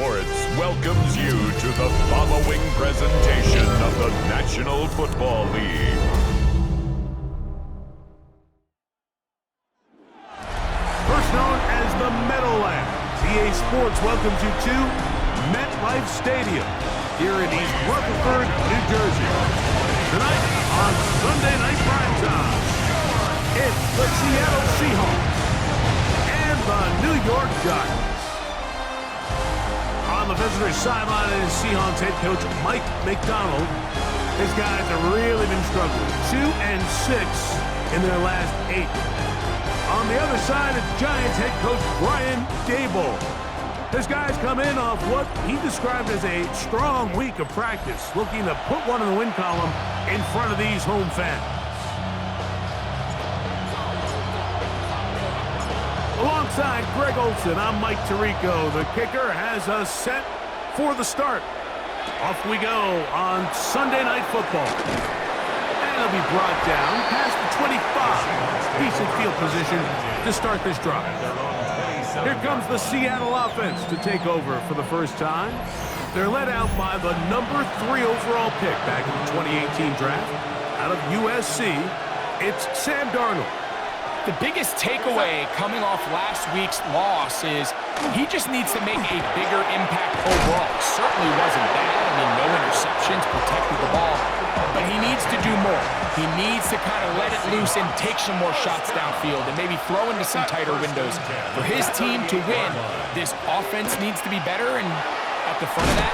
Sports welcomes you to the following presentation of the National Football League. First known as the Meadowlands, EA Sports welcomes you to MetLife Stadium here in East Rutherford, New Jersey. Tonight on Sunday Night Primetime, it's the Seattle Seahawks and the New York Giants. On the visitor's sideline is Seahawks head coach Mike Macdonald. His guys have really been struggling. 2-6 in their last 8. On the other side, it's Giants head coach Brian Daboll. His guys come in off what he described as a strong week of practice, looking to put one in the win column in front of these home fans. Alongside Greg Olsen, I'm Mike Tirico. The kicker has us set for the start. Off we go on Sunday Night Football. And it'll be brought down past the 25. Decent field position to start this drive. Here comes the Seattle offense to take over for the first time. They're led out by the number 3 overall pick back in the 2018 draft. Out of USC, it's Sam Darnold. The biggest takeaway coming off last week's loss is he just needs to make a bigger impact overall. Certainly wasn't bad. I mean, no interceptions, protected the ball. But he needs to do more. He needs to kind of let it loose and take some more shots downfield and maybe throw into some tighter windows. For his team to win, this offense needs to be better, and at the front of that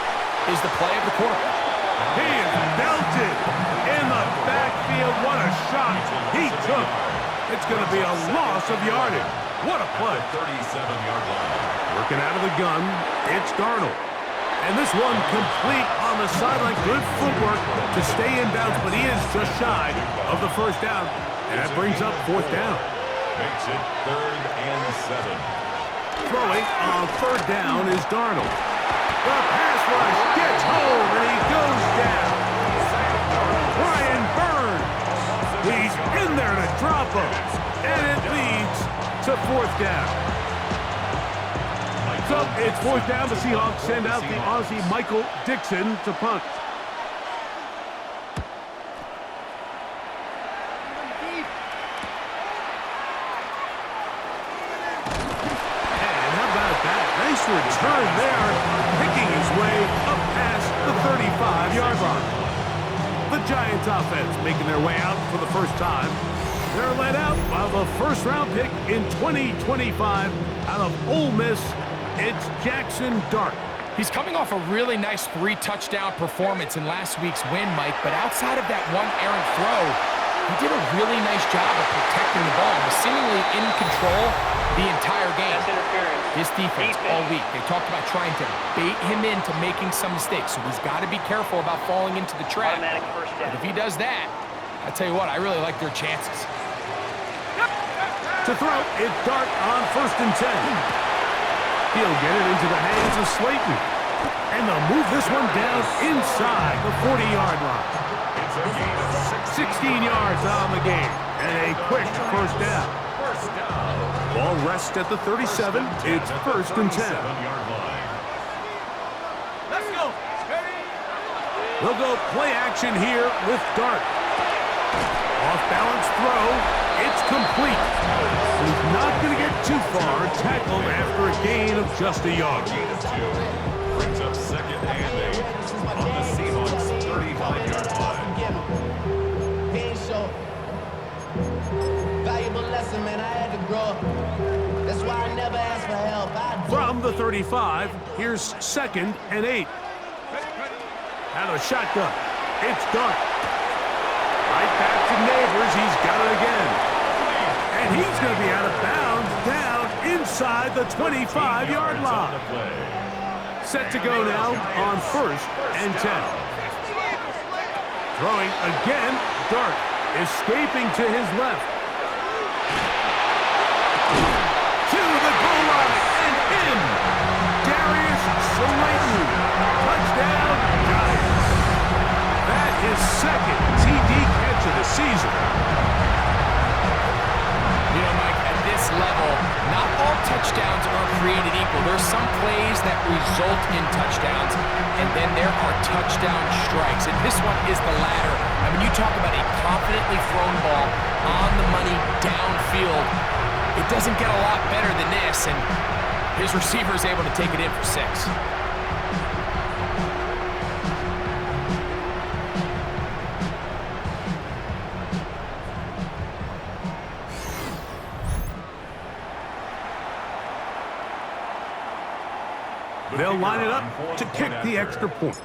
is the play of the quarterback. He is belted in the backfield. What a shot he took. It's going to be a loss of yardage. What a play. 37-yard line. Working out of the gun, it's Darnold. And this one complete on the sideline. Good footwork to stay in bounds, but he is just shy of the first down. And that brings up 4th down. Makes it 3rd and 7. Throwing on 3rd down is Darnold. The pass rush gets home, and he goes down. Brian Burns. He's in there to drop him. And it leads to 4th down. So it's 4th down. The Seahawks send out the Aussie Michael Dixon to punt. And how about that? Nice return there, picking his way up past the 35-yard line. The Giants offense making their way out for the first time. They're led out by the first-round pick in 2025 out of Ole Miss. It's Jackson Dart. He's coming off a really nice 3-touchdown performance in last week's win, Mike, but outside of that one errant throw, he did a really nice job of protecting the ball. He was seemingly in control the entire game. This defense all week, they talked about trying to bait him into making some mistakes, so he's got to be careful about falling into the trap. But if he does that, I tell you what, I really like their chances. To throw, it's Dart on 1st and 10. He'll get it into the hands of Slayton. And they'll move this one down inside the 40-yard line. 16 yards on the game. And a quick first down. Ball rests at the 37. It's 1st and 10. Let's go. They'll go play action here with Dart. Off-balance throw. It's complete. He's not going to get too far. Tackled after a gain of just a yard. Brings up 2nd and 8 on the Seahawks 35-yard line. Valuable lesson, man. I had to grow. That's why I never asked for help. From the 35, here's 2nd and 8. Out of shotgun. It's Dart. Right back to Neighbors. He's got it again. And he's going to be out of bounds down inside the 25-yard line. Set to go now on 1st and 10. Throwing again, Dart escaping to his left. To the goal line and in. Darius Slayton. Touchdown, Giants. That is 2nd TD catch of the season. You know, Mike, at this level, not all touchdowns are created equal. There's some plays that result in touchdowns, and then there are touchdown strikes. And this one is the latter. I mean, you talk about a confidently thrown ball on the money downfield. It doesn't get a lot better than this, and his receiver is able to take it in for 6. They'll line it up to kick the extra point.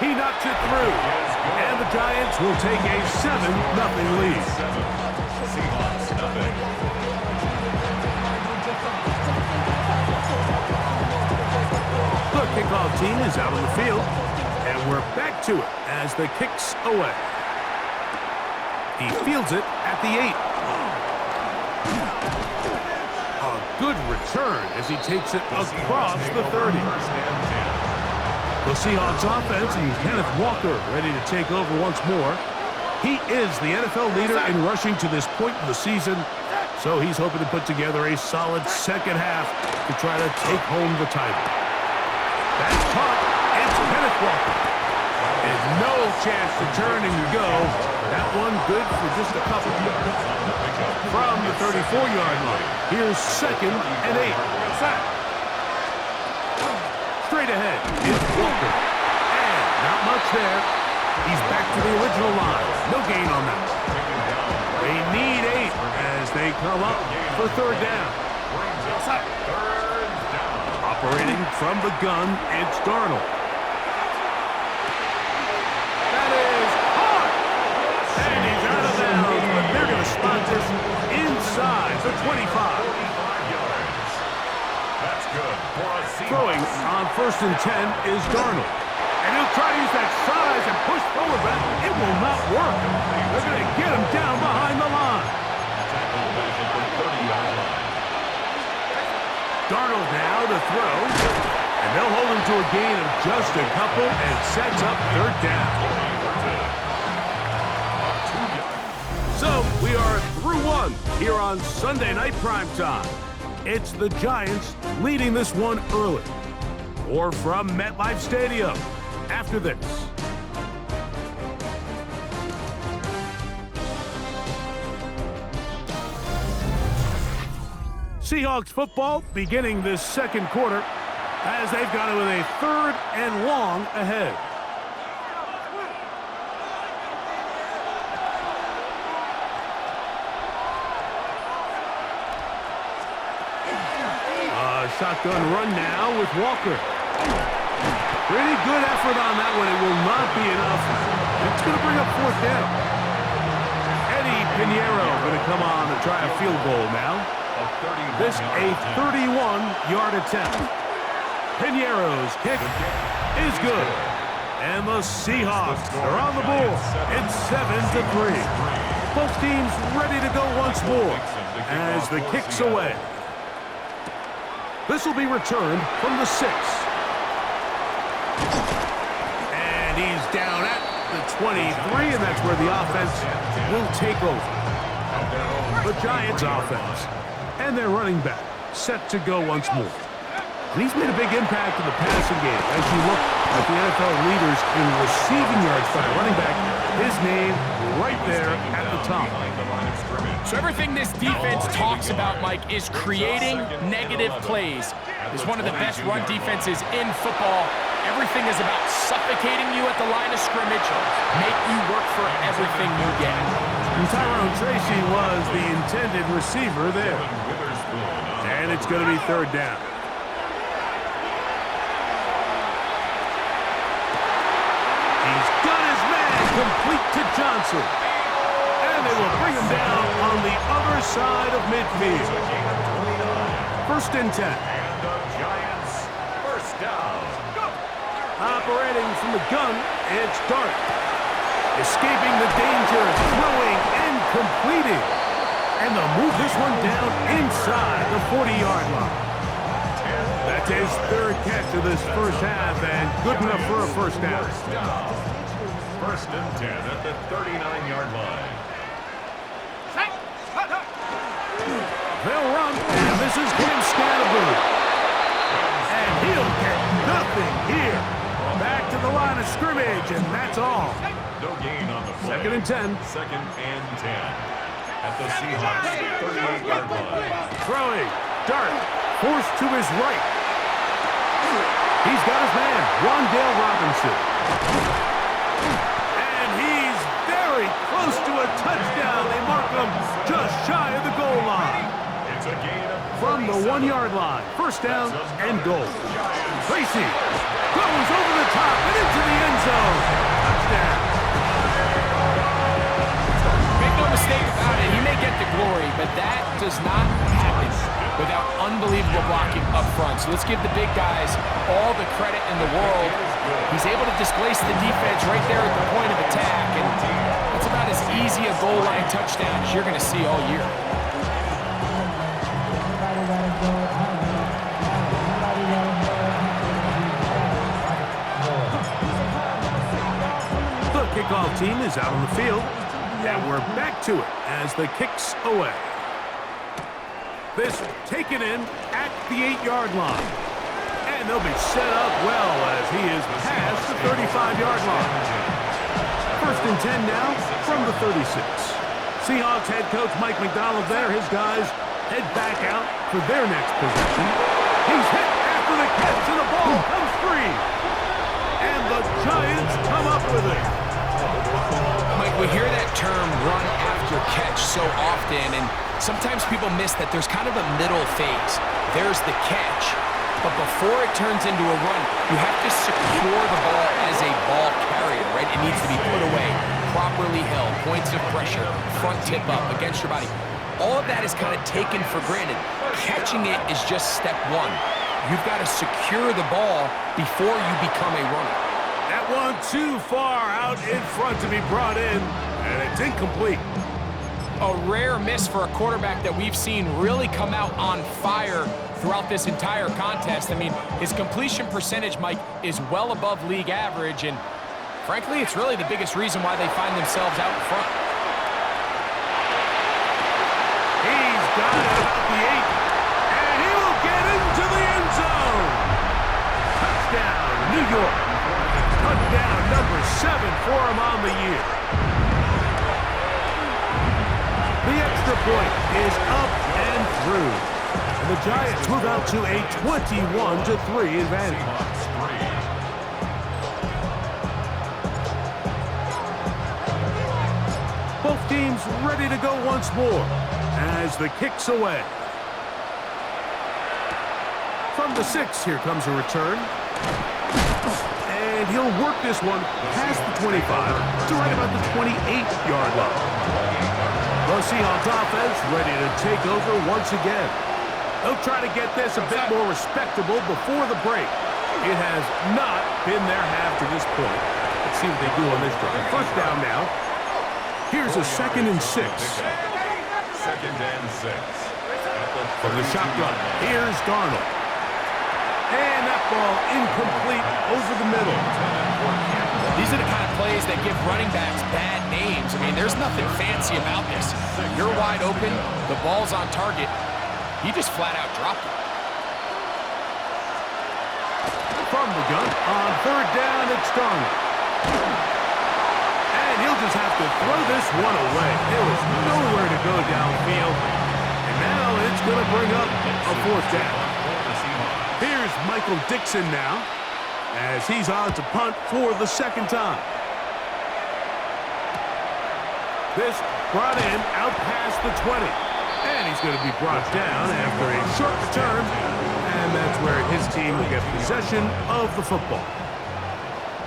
He knocks it through, and the Giants will take a 7-0 lead. The kickoff team is out on the field, and we're back to it as the kick's away. He fields it at the 8. Good return as he takes it across the 30. The Seahawks offense and Kenneth Walker ready to take over once more. He is the NFL leader in rushing to this point in the season, so he's hoping to put together a solid second half to try to take home the title. That's caught. It's Kenneth Walker. And no chance to turn and go. That one good for just a couple. From the 34-yard line, here's 2nd and 8. Straight ahead is Walker. And not much there. He's back to the original line. No gain on that. They need 8 as they come up for 3rd down. Operating from the gun, it's Darnold. That is hard. And he's out of bounds, but they're going to spot this inside the 25. That's good for a Seahawks. Throwing on 1st and 10 is Darnold. And he'll try to use that size and push forward, but it will not work. They're going to get him down behind the line. Darnold now to throw. And they'll hold him to a gain of just a couple and sets up 3rd down. So we are through 1 here on Sunday Night Primetime. It's the Giants leading this one early. Or from MetLife Stadium after this. Seahawks football beginning this 2nd quarter as they've got it with a 3rd and long ahead. Shotgun run now with Walker. Pretty good effort on that one. It will not be enough. It's going to bring up 4th down. Eddie Pinheiro going to come on to try a field goal now. This a 31-yard attempt. Pinheiro's kick is good. And the Seahawks are on the board. It's 7-3. Both teams ready to go once more as the kick's away. This will be returned from the 6. And he's down at the 23, and that's where the offense will take over. The Giants offense and their running back set to go once more. And he's made a big impact in the passing game. As you look at the NFL leaders in receiving yards by running back, his name right there at the top. So everything this defense talks about, Mike, is creating negative plays. It's one of the best run defenses in football. Everything is about suffocating you at the line of scrimmage, make you work for everything you get. And Tyrone Tracy was the intended receiver there. And it's going to be 3rd down. He's got his man complete to Johnson. And they will bring him down on the other side of midfield. 1st and 10. And the Giants, 1st down. Operating from the gun, it's Dart. Escaping the danger, throwing and completing. And they'll move this one down inside the 40-yard line. That's his 3rd catch of this 1st half, and good enough for a 1st down. 1st and 10 at the 39-yard line. They'll run, and this is Cam Scannaboo. And he'll get nothing here. Back to the line of scrimmage, and that's all. No gain on the play. 2nd and 10. 2nd and 10. At the Seahawks 38-yard line. Throwing. Dart. Forced to his right. He's got his man, Wan'Dale Robinson. And he's very close to a touchdown. They mark him just shy of the goal line. It's a gain of From the 1-yard line, 1st down and goal. Tracy goes over the top and into the end zone. Touchdown. Make no mistake about it, he may get the glory, but that does not happen without unbelievable blocking up front. So let's give the big guys all the credit in the world. He's able to displace the defense right there at the point of attack, and that's about as easy a goal line touchdown as you're going to see all year. The kickoff team is out on the field, and we're back to it as the kick's away. This taken in at the 8-yard line. And they'll be set up well as he is past the 35-yard line. 1st and 10 now from the 36. Seahawks head coach Mike McDonald there. His guys head back out for their next possession. He's hit after the catch, and the ball comes free. And the Giants come up with it. Mike, we hear that term run after catch so often, and sometimes people miss that there's kind of a middle phase. There's the catch, but before it turns into a run, you have to secure the ball as a ball carrier, right? It needs to be put away, properly held, points of pressure, front tip up against your body. All of that is kind of taken for granted. Catching it is just step one. You've got to secure the ball before you become a runner. That one too far out in front to be brought in, and it's incomplete. A rare miss for a quarterback that we've seen really come out on fire throughout this entire contest. I mean, his completion percentage, Mike, is well above league average, and frankly, it's really the biggest reason why they find themselves out in front. He's got it about the 8, and he will get into the end zone. Touchdown, New York. Touchdown number 7 for him on the year. The extra point is up and through. And the Giants move out to a 21-3 advantage. Both teams ready to go once more as the kick's away. From the 6, here comes a return. And he'll work this one past the 25 to right about the 28-yard line. The Seahawks offense ready to take over once again. They'll try to get this a bit more respectable before the break. It has not been their half to this point. Let's see what they do on this drive. 1st down now. Here's a 2nd and 6. 2nd and 6. From the shotgun, here's Darnold. And that ball incomplete over the middle. These are the kind of plays that give running backs bad names. I mean, there's nothing fancy about this. You're wide open, the ball's on target. He just flat out dropped it. From the gun, on 3rd down, it's Darnold. And he'll just have to throw this one away. There was nowhere to go downfield. And now it's going to bring up a 4th down. Here's Michael Dixon now, as he's on to punt for the 2nd time. This brought in out past the 20. And he's going to be brought down after a short return. And that's where his team will get possession of the football.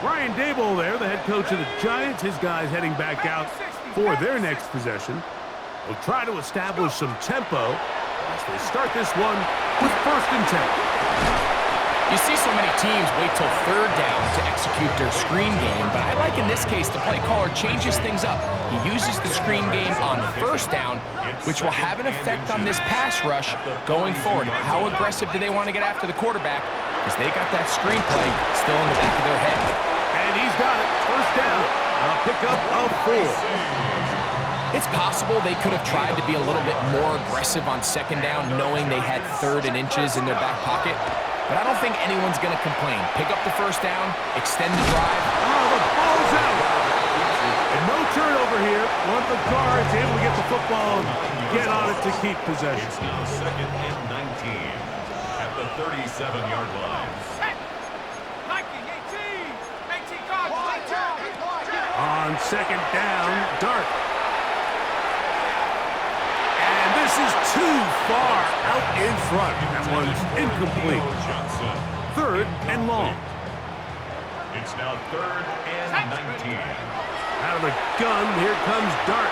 Brian Daboll there, the head coach of the Giants. His guys heading back out for their next possession. Will try to establish some tempo as they start this one with 1st and 10. You see so many teams wait till 3rd down to execute their screen game, but I like in this case the play caller changes things up. He uses the screen game on 1st down, which will have an effect on this pass rush going forward. How aggressive do they want to get after the quarterback? Because they got that screen play still in the back of their head. And he's got it. 1st down. A pickup of 4. It's possible they could have tried to be a little bit more aggressive on second down, knowing they had 3rd and inches in their back pocket. But I don't think anyone's going to complain. Pick up the first down, extend the drive. Oh, the ball's out. And no turnover here. One of the guards able to get the football and get on it to keep possession. It's now 2nd and 19 at the 37-yard line. On second down, Dart. And this is too far out in front. That one's incomplete. 3rd and long. It's now 3rd and 19. Out of the gun, here comes Dart.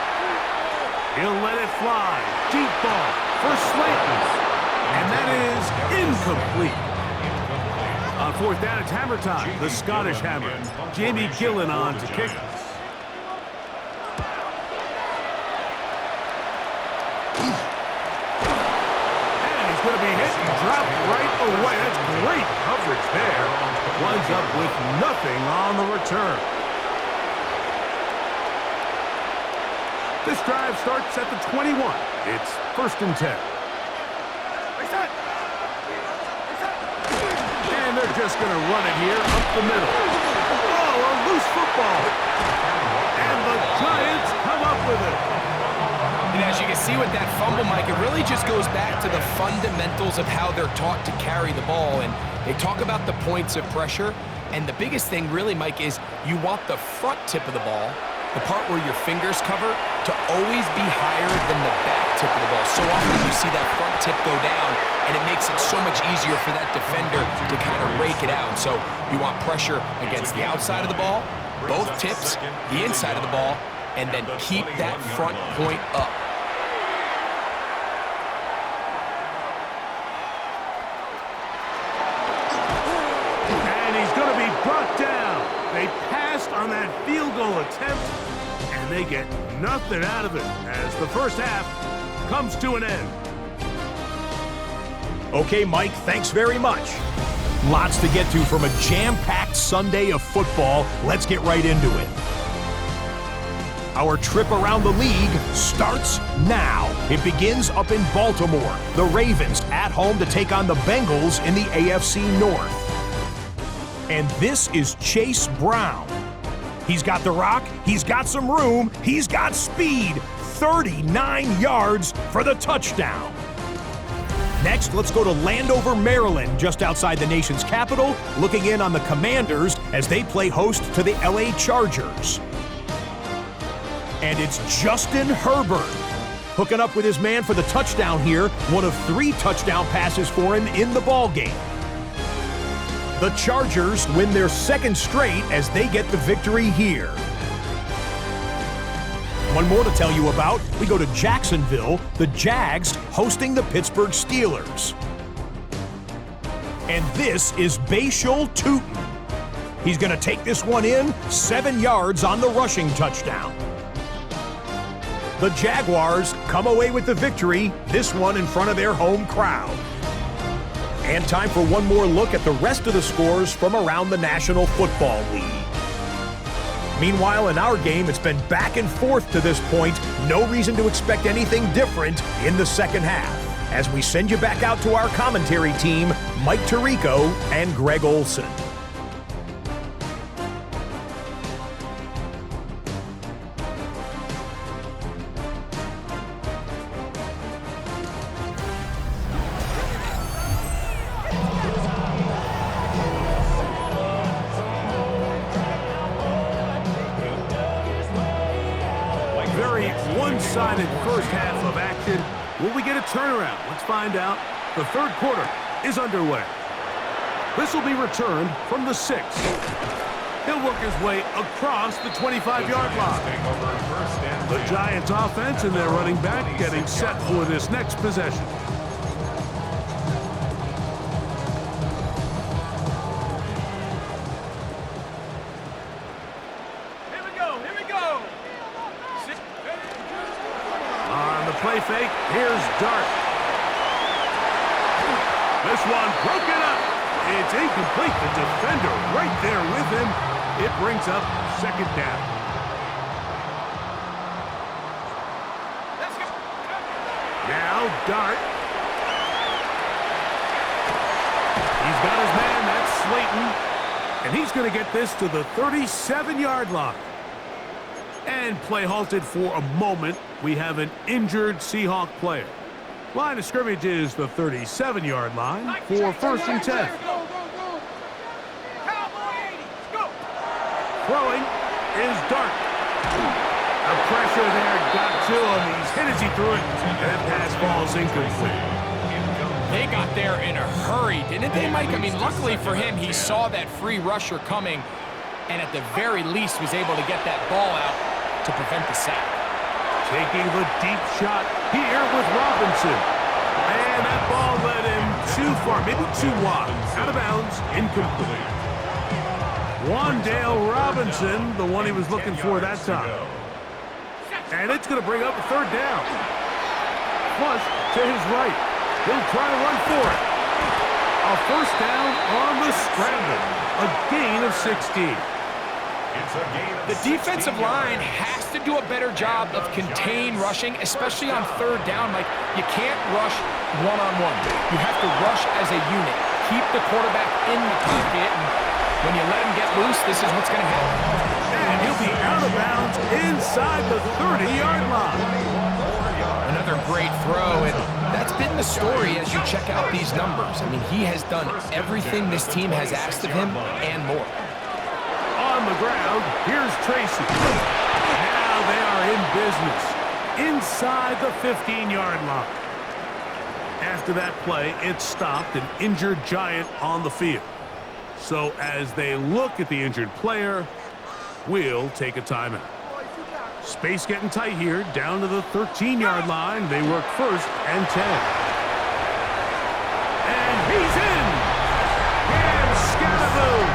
He'll let it fly. Deep ball for Slayton. And that is incomplete. On 4th down, it's hammer time. The Scottish hammer. Jamie Gillen on to kick. Going to be hit and dropped right away. That's great coverage there. Winds up with nothing on the return. This drive starts at the 21. It's 1st and 10. And they're just going to run it here up the middle. Oh, a loose football. And the Giants come up with it. And as you can see with that fumble, Mike, it really just goes back to the fundamentals of how they're taught to carry the ball. And they talk about the points of pressure. And the biggest thing really, Mike, is you want the front tip of the ball, the part where your fingers cover, to always be higher than the back tip of the ball. So often you see that front tip go down, and it makes it so much easier for that defender to kind of rake it out. So you want pressure against the outside of the ball, both tips, the inside of the ball, and then keep that front point up. Brought down. They passed on that field goal attempt, and they get nothing out of it as the first half comes to an end. Okay, Mike, thanks very much. Lots to get to from a jam-packed Sunday of football. Let's get right into it. Our trip around the league starts now. It begins up in Baltimore. The Ravens at home to take on the Bengals in the AFC North. And this is Chase Brown. He's got the rock, he's got some room, he's got speed. 39 yards for the touchdown. Next, let's go to Landover, Maryland, just outside the nation's capital, looking in on the Commanders as they play host to the LA Chargers. And it's Justin Herbert hooking up with his man for the touchdown here, one of 3 touchdown passes for him in the ballgame. The Chargers win their 2nd straight as they get the victory here. One more to tell you about. We go to Jacksonville, the Jags hosting the Pittsburgh Steelers. And this is Bashal Tutin. He's going to take this one in, 7 yards on the rushing touchdown. The Jaguars come away with the victory, this one in front of their home crowd. And time for one more look at the rest of the scores from around the National Football League. Meanwhile, in our game, it's been back and forth to this point. No reason to expect anything different in the second half. As we send you back out to our commentary team, Mike Tirico and Greg Olson. One-sided first half of action. Will we get a turnaround? Let's find out. The 3rd quarter is underway. This will be returned from the 6. He'll work his way across the 25-yard line. The Giants offense and their running back getting set for this next possession. Play fake. Here's Dart. This one broken up. It's incomplete. The defender right there with him. It brings up 2nd down. dart. He's got his man, that's Slayton. And he's going to get this to the 37-yard line. And play halted for a moment. We have an injured Seahawk player. Line of scrimmage is the 37-yard line for 1st and 10. Throwing is Dart. The pressure there got to him. He's hit as he threw it. That pass falls incomplete. They got there in a hurry, didn't they, Mike? I mean, luckily for him, he saw that free rusher coming and at the very least was able to get that ball out to prevent the sack. Taking the deep shot here with Robinson. And that ball led him too far, maybe too wide. Out of bounds, incomplete. Wan'Dale Robinson, the one he was looking for that time. And it's going to bring up a 3rd down. Flush to his right. He'll try to run for it. A 1st down on the scramble. A gain of 16. The defensive line has to do a better job of contain rushing, especially on 3rd down. Like, you can't rush one-on-one. You have to rush as a unit. Keep the quarterback in the pocket. And when you let him get loose, this is what's going to happen. And he'll be out of bounds inside the 30-yard line. Another great throw, and that's been the story as you check out these numbers. I mean, he has done everything this team has asked of him and more. On the ground, here's Tracy. Now they are in business inside the 15-yard line. After that play, it stopped, an injured Giant on the field. So as they look at the injured player, we'll take a timeout. Space getting tight here, down to the 13-yard line. They work 1st and 10. And he's in! And Scatterboo!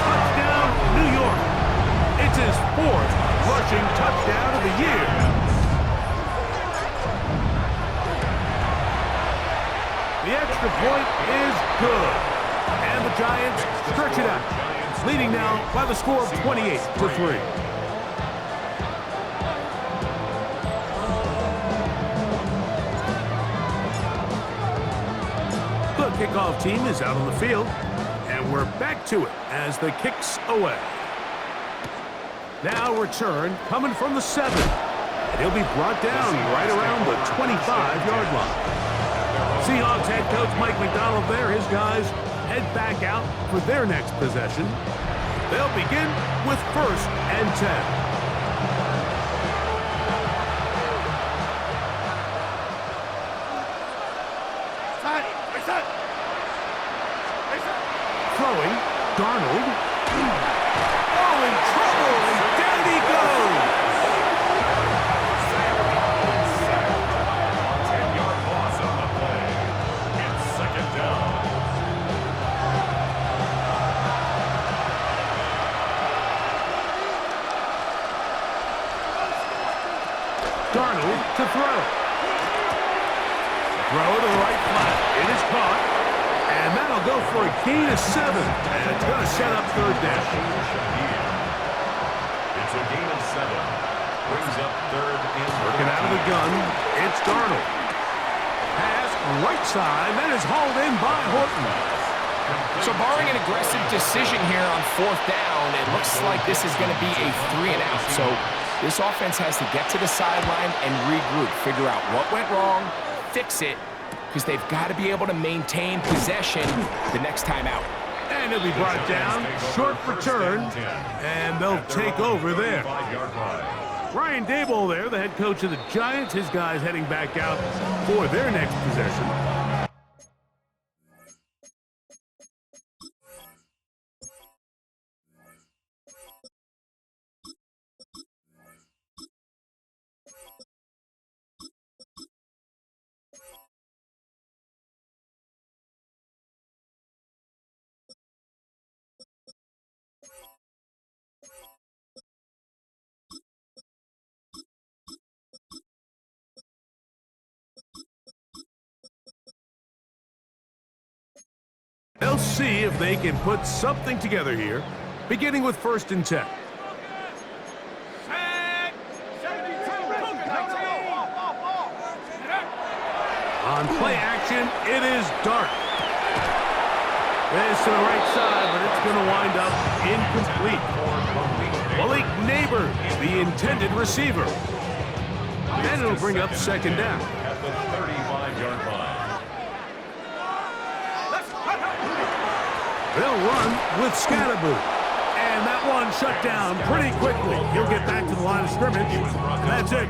Touchdown, New York. It's his 4th rushing touchdown of the year. The extra point is good. And the Giants stretch it out, leading now by the score of 28-3. The kickoff team is out on the field, and we're back to it as the kick's away. Now return coming from the 7, and he'll be brought down right around the 25-yard line. Seahawks head coach Mike McDonald there, his guys head back out for their next possession. They'll begin with 1st and 10. Throwing, Darnold. Oh, in trouble, and down he goes. 10-yard loss on the play. It's 2nd down. Darnold to throw. Throw to the right flat. It is caught. And that'll go for a gain of 7. And it's going to set up 3rd down. It's a gain of 7. Brings up 3rd and 14. Working out of the gun, it's Darnold. Pass right side. That is hauled in by Horton. So barring an aggressive decision here on 4th down, it looks like this is going to be a 3-and-out. So this offense has to get to the sideline and regroup, figure out what went wrong, fix it, because they've got to be able to maintain possession the next time out. And he'll be brought down, short return, and they'll take over there. Ryan Daboll there, the head coach of the Giants, his guys heading back out for their next possession. They'll see if they can put something together here, beginning with 1st and 10. On play action, it is Dart. This to the right side, but it's going to wind up incomplete. Malik Neighbors, the intended receiver. And it'll bring up second down. At the 35-yard line. They'll run with Scatterboo. And that one shut down pretty quickly. He'll get back to the line of scrimmage. And that's it.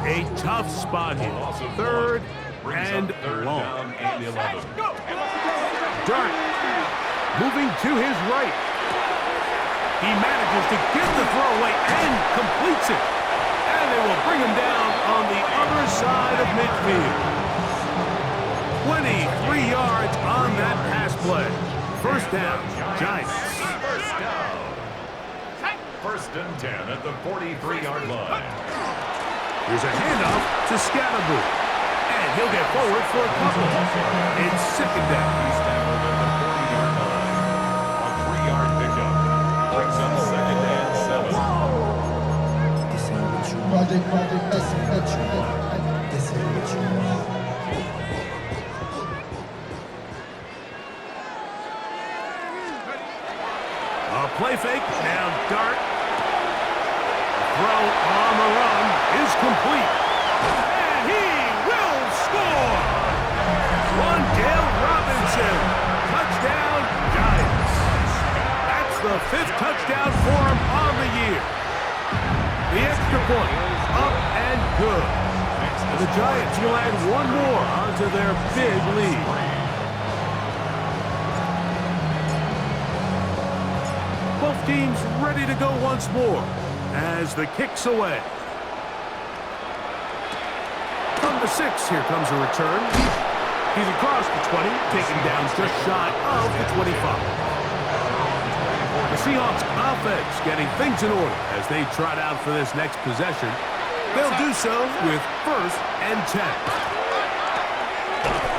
A tough spot here. Third and long. Dart moving to his right. He manages to get the throw away and completes it. And they will bring him down on the other side of midfield. 23 yards on that pass play. First down, Giants. First and 10 at the 43-yard line. Here's a handoff to Scatterboo. And he'll get forward for a couple. It's second down. He's tackled at the 40-yard line. A 3-yard pickup. Brings up second and 7. A play fake. Now Dart. Throw on the run is complete. And he will score. Wandale Robinson. Touchdown, Giants. That's the 5th touchdown for him on the year. The extra point, up and good. And the Giants will add one more onto their big lead. Both teams ready to go once more as the kick's away. From the 6, here comes a return. He's across the 20, taken down just shy of the 25. The Seahawks offense getting things in order as they trot out for this next possession. They'll do so with 1st and 10.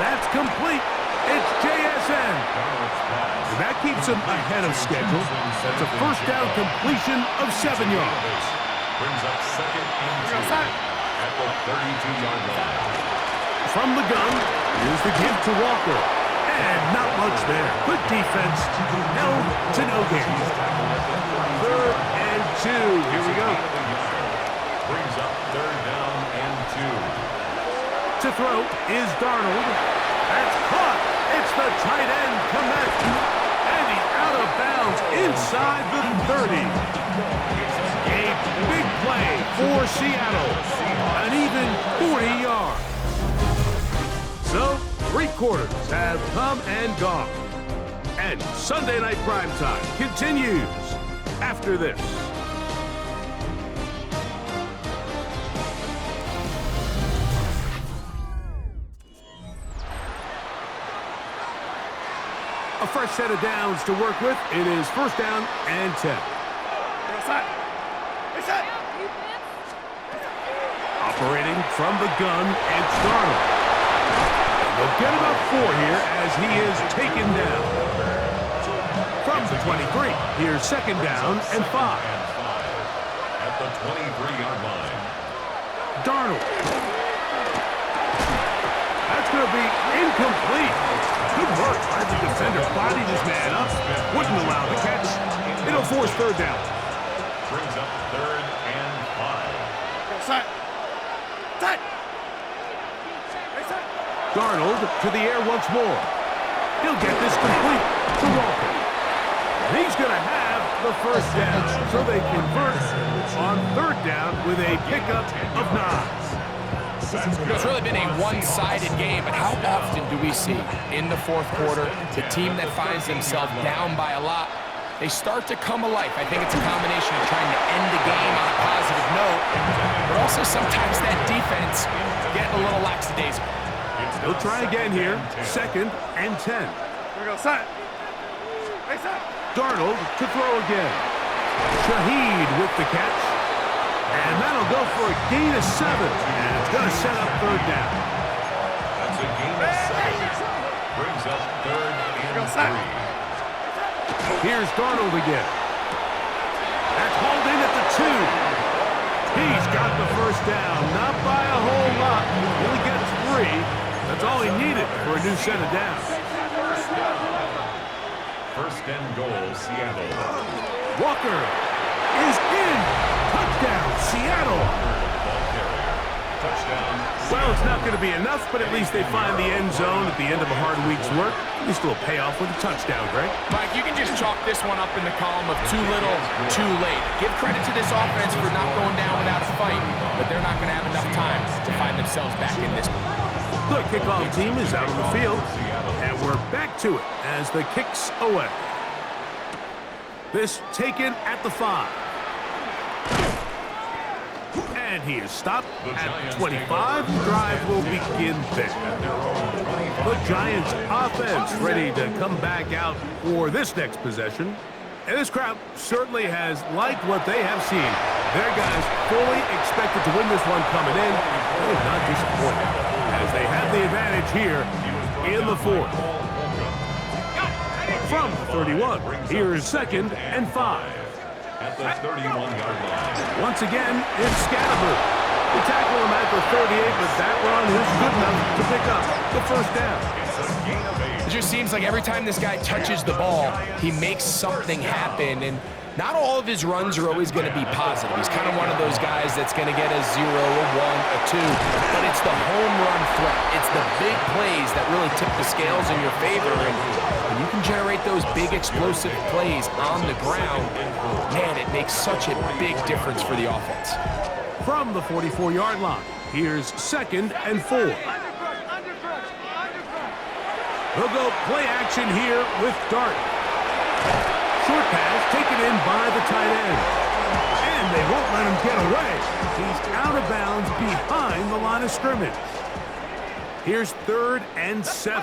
That's complete. It's JSN. And that keeps him ahead of schedule. That's a first down completion of 7 yards. Brings up second and 2 at the 32-yard line. From the gun, here's the give to Walker. And not much there. Good defense. Held to no gain. 3rd and 2. Here we go. Brings up 3rd down and 2. To throw is Darnold. That's caught. It's the tight end connect. And he's out of bounds inside the 30. A big play for Seattle. An even 40 yards. So, 3 quarters have come and gone. And Sunday Night Primetime continues after this. A fresh set of downs to work with. It is first down and 10. Operating from the gun, it's Darnold. They'll get about 4 here as he is taken down. From the 23, here's second down and 5. At the 23-yard line. Darnold. That's going to be incomplete. Good work by the defender. Bodied his man up. Wouldn't allow the catch. It'll force third down. Brings up 3rd and 5. Darnold to the air once more. He'll get this complete to Walker. And he's going to have the first down, so they convert on 3rd down with a pickup of 9. It's really been a one-sided game, but how often do we see in the 4th quarter the team that finds themselves down by a lot, they start to come alive. I think it's a combination of trying to end the game on a positive note, but also sometimes that defense getting a little lackadaisical. He'll try again here. 2nd and 10. Darnold to throw again. Shaheed with the catch. And that'll go for a gain of 7. And it's going to set up 3rd down. That's a gain of 7. Brings up 3rd and 3. Here's Darnold again. That's hauled in at the 2. He's got the first down. Not by a whole lot. Only gets 3. That's all he needed for a new set of downs. First and goal, Seattle. Walker is in. Touchdown, Seattle. Touchdown. Well, it's not going to be enough, but at least they find the end zone at the end of a hard week's work. At least a little payoff with a touchdown, Greg. Mike, you can just chalk this one up in the column of too little, too late. Give credit to this offense for not going down without a fight, but they're not going to have enough time to find themselves back in this one. The kickoff team is out on the field, and we're back to it as the kicks away. This taken at the 5. And he is stopped at 25. The drive will begin there. The Giants offense ready to come back out for this next possession. And this crowd certainly has liked what they have seen. Their guys fully expected to win this one coming in. They're not disappointed as they have the advantage here in the 4th. From the 31, here is 2nd and 5. At the 31-yard line. Once again, it's Scatterberg. They tackle him at the 38, but that run is good enough to pick up the first down. It's a gain of 8. It just seems like every time this guy touches the ball, he makes something happen, and not all of his runs are always going to be positive. He's kind of one of those guys that's going to get a 0, a 1, a 2, but it's the home run threat. It's the big plays that really tip the scales in your favor, and when you can generate those big explosive plays on the ground, man, it makes such a big difference for the offense. From the 44-yard line, here's 2nd and 4. They'll go play action here with Dart. Short pass taken in by the tight end. And they won't let him get away. He's out of bounds behind the line of scrimmage. Here's 3rd and 7.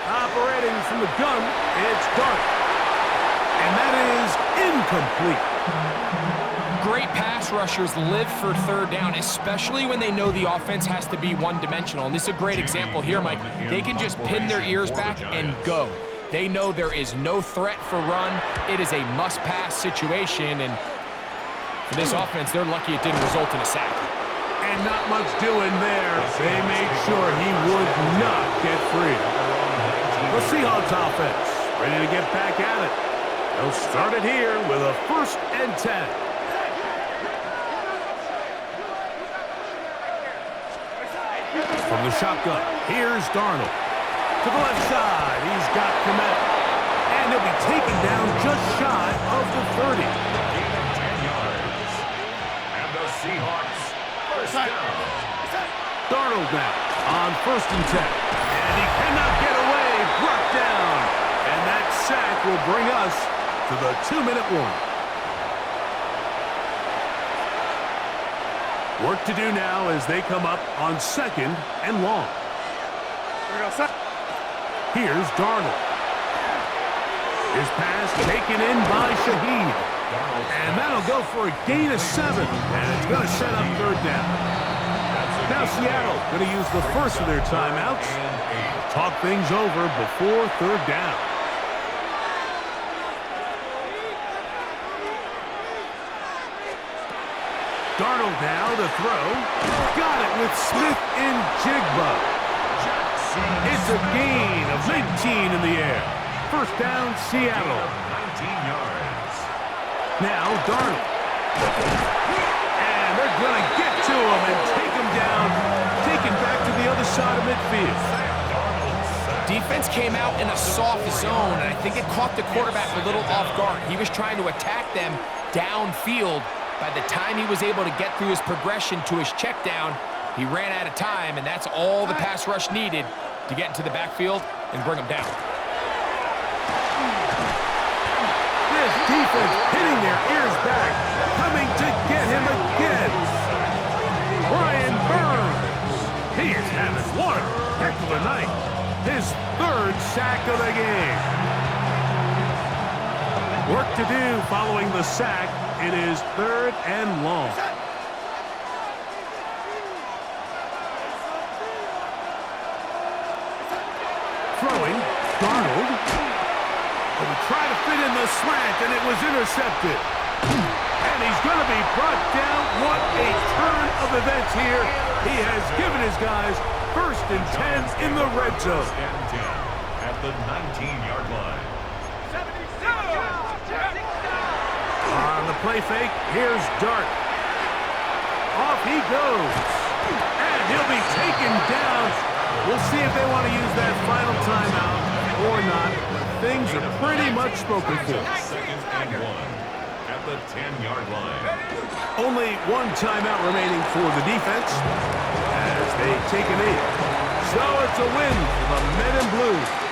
Operating from the gun, it's Dart. And that is incomplete. Great pass rushers live for 3rd down, especially when they know the offense has to be one-dimensional. And this is a great example here, Mike. They can just pin their ears back and go. They know there is no threat for run. It is a must-pass situation, and for this offense, they're lucky it didn't result in a sack. And not much doing there. They made sure he would not get free. The Seahawks offense ready to get back at it. They'll start it here with a 1st and 10. From the shotgun, here's Darnold. To the left side, he's got Kmet. And he'll be taken down just shy of the 30. Gain of 10 yards. And the Seahawks first down. Darnold now on 1st and 10. And he cannot get away. Brought down. And that sack will bring us to the 2-minute warning. Work to do now as they come up on 2nd and long. Here's Darnold. His pass taken in by Shaheed. And that'll go for a gain of 7. And it's going to set up 3rd down. Now Seattle going to use the first of their timeouts. Talk things over before 3rd down. Darnold now to throw. Got it with Smith and Jigba. It's a gain of 19 in the air. First down, Seattle. 19 yards. Now Darnold. And they're going to get to him and take him down. Take him back to the other side of midfield. Defense came out in a soft zone, and I think it caught the quarterback a little off guard. He was trying to attack them downfield. By the time he was able to get through his progression to his check down, he ran out of time, and that's all the pass rush needed to get into the backfield and bring him down. This defense hitting their ears back, coming to get him again. Brian Burns. He is having one heck of a night. His 3rd sack of the game. Work to do following the sack. It is 3rd and long. Throwing, Darnold. Will try to fit in the slant, and it was intercepted. And he's going to be brought down. What a turn of events here. He has given his guys First and 10 in the red zone. First and 10 at the 19-yard line. On the play fake, here's Dart. Off he goes. And he'll be taken down. We'll see if they want to use that final timeout or not. Things are pretty much spoken for. Second and 1 at the 10-yard line. Only one timeout remaining for the defense as they take a knee. So it's a win for the Men in Blue.